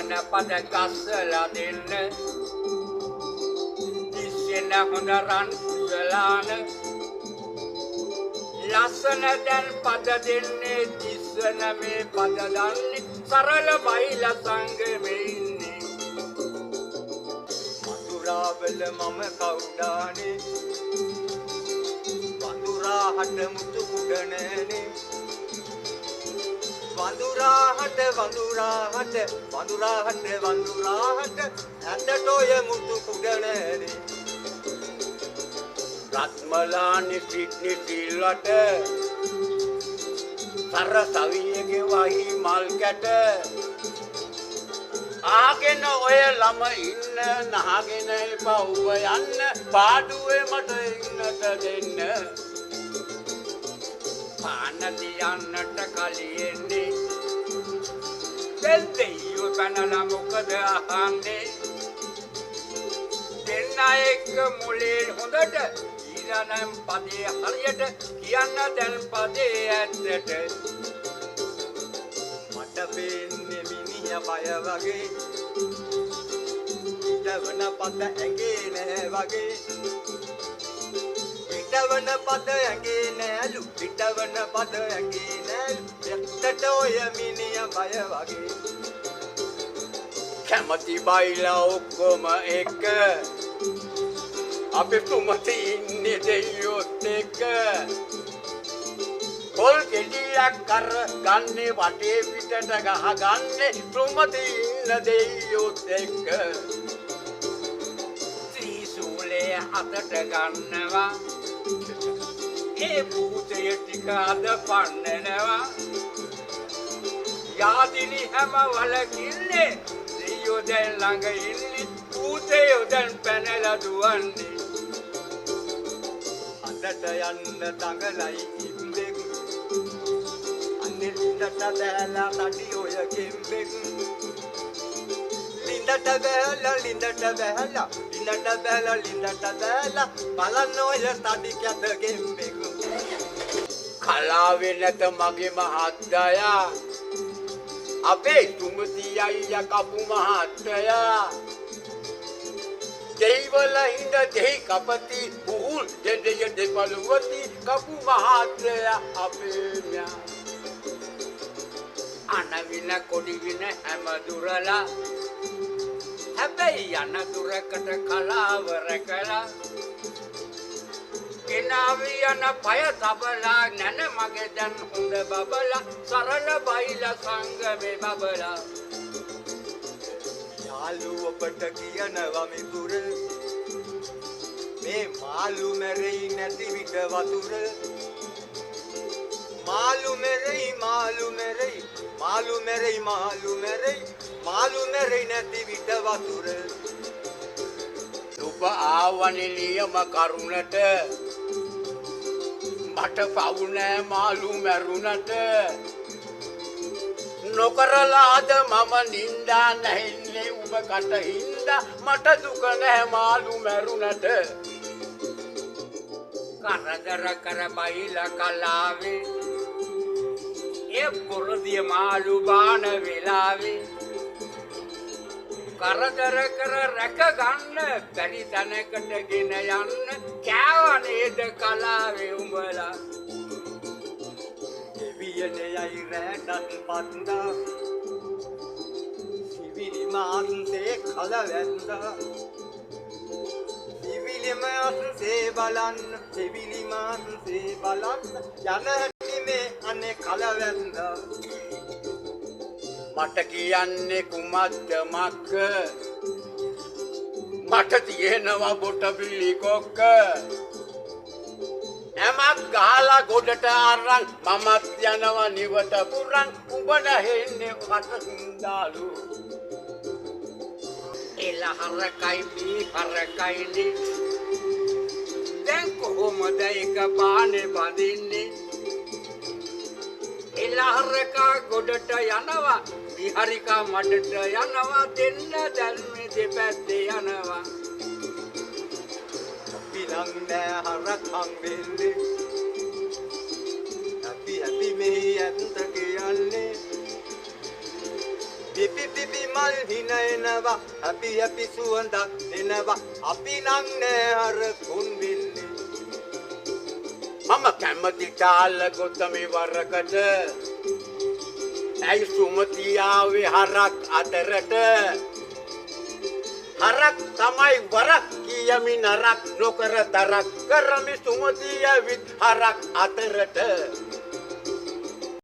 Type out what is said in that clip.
ජනපද ගස්සලා දෙන්න දිස්සෙන හොඳ රන් කුසලාන ලස්සන දැන් පද දෙන්නේ දිස්සන මේ පද දන්නේ සරල බයිලා සංගමේ ඉන්නේ මధుරාවල මම කවුඩානේ වඳුරාහට මුතු කුඩනනේ වඳුරාහට ඇතට ඔය මුතු කුඩනනේ රත්මලානි සිට්නි සිල්වට සර සවියගේ වහි මල් කැට ආගෙන ඔය ළම ඉන්න නහගෙන එපා ඔබ යන්න පාඩුවේ මට ඉන්නට දෙන්න පාන දියන්නට කලියෙන්නේ දැන් දෙයියෝ පැනලා මොකද අහන්නේ දෙන්න එක්ක මුලේ හොඳට ඊළනම් පදේ හරියට කියන්න දැන් පදේ ඇත්තට මට පේන්නේ මිනිහා බය වගේ ඊටවන පද ඇඟේ නෑ වගේ ඊටවන පද ඇඟේ නෑලු ඊටවන පද ඇඟේ නෑලු එක්කට ඔය මිනිහා බය වගේ කැමති බයිලා ඔක්කොම එක අපි තුමති ඉන්නේ දෙයියොත් එක්ක පොල් ගෙඩියක් කර ගන්නේ වටේ පිටට ගහ ගන්නේ තුමති ඉන්න දෙයියොත් එක්ක ත්‍රිසූලේ අතට ගන්නවා ඒ භූතය ටික අද පන්නනවා යාදිනි හැම වලකින්නේ දෙයියෝ දැන් ළඟ ඉන්නේ භූතයෝ දැන් පැනලා දුවන්නේ අදට යන්න දඟලයි ඉම්බෙක් අන්නේ ලිඳට බැලලා තඩි ඔය කෙම්බෙක් ලිඳට බැලලා බලන්න ඔය තඩි කැත කෙම්බෙක් කලාවේ නැත මගේ මහත්තයා අපේ තුමති අයියා කපු මහත්තයා දෙයිවල හිඳ දෙයි කපති පුහුල් දෙදෙය දෙපළුවති කපු මහත්තයා අපේ ම්‍යා අනවින කොඩිවින හැම දුරලා හැබැයි යන දුරකට කලාවර කළා ගෙනාවි යන පය තබලා නැන මගේ දැන් හොඳ බබලා සරල බයිලා සංගමේ බබලා යාළු ඔබට කියනවා මිතුර මේ මාළු මැරෙයි නැති විට වතුර මාළු මැරෙයි නැති විට වතුර ඔබ ආවනේ නියම කරුණට මට පවු නෑ මාළු මැරුණට නොකරලාද මම නින්දා නැහින්නේ ඔබ කට හින්දා මට දුක නෑ මාළු මැරුණට කරදර කර බයිලා කලාවේ ඒ පොරදිය මාළු බාන වෙලාවේ කරදර කර රැක ගන්න බැරි තැනකට ගෙන යන්න කෑව නේද කලාවේ උඹලා එවියනේ යයි රැටත් පත්දා සිවිලි මාන්සේ කලවැන්දා සිවිලි මාන්සේ බලන්න යන හැටි මේ අනේ කලවැන්දා මට කියන්නේ කුමක්ද මක්ක මට තියෙනවා බොට බිලි කොක්ක එමක් ගහලා ගොඩට අරන් මමත් යනවා නිවට පුරන් උඹ නැහෙන්නේ වට හින්දාලු එල හරකයි බී හරකයිනේ දැන් කොහොමද එක බානේ බඳින්නේ එල හරකා ගොඩට යනවා විහාරිකා මඩට යනවා දෙන්න දැන් මේ දෙපැත්තේ යනවා පිලං නෑ හරකම් වෙන්නේ අපි මේ ඇත්ත කියන්නේ පිපි පිපි මල් හින එනවා හැපි හැපි සුවඳක් දෙනවා අපි නම් නෑ හරකුන් වෙන්නේ මම කැමති තාල ගොතමි වරකට ඇයි සුමති ආවේ හරක් අතරට හරක් තමයි වරක් කියමි නරක් නොකර තරක් කරමි සුමති ඇවිත් හරක් අතරට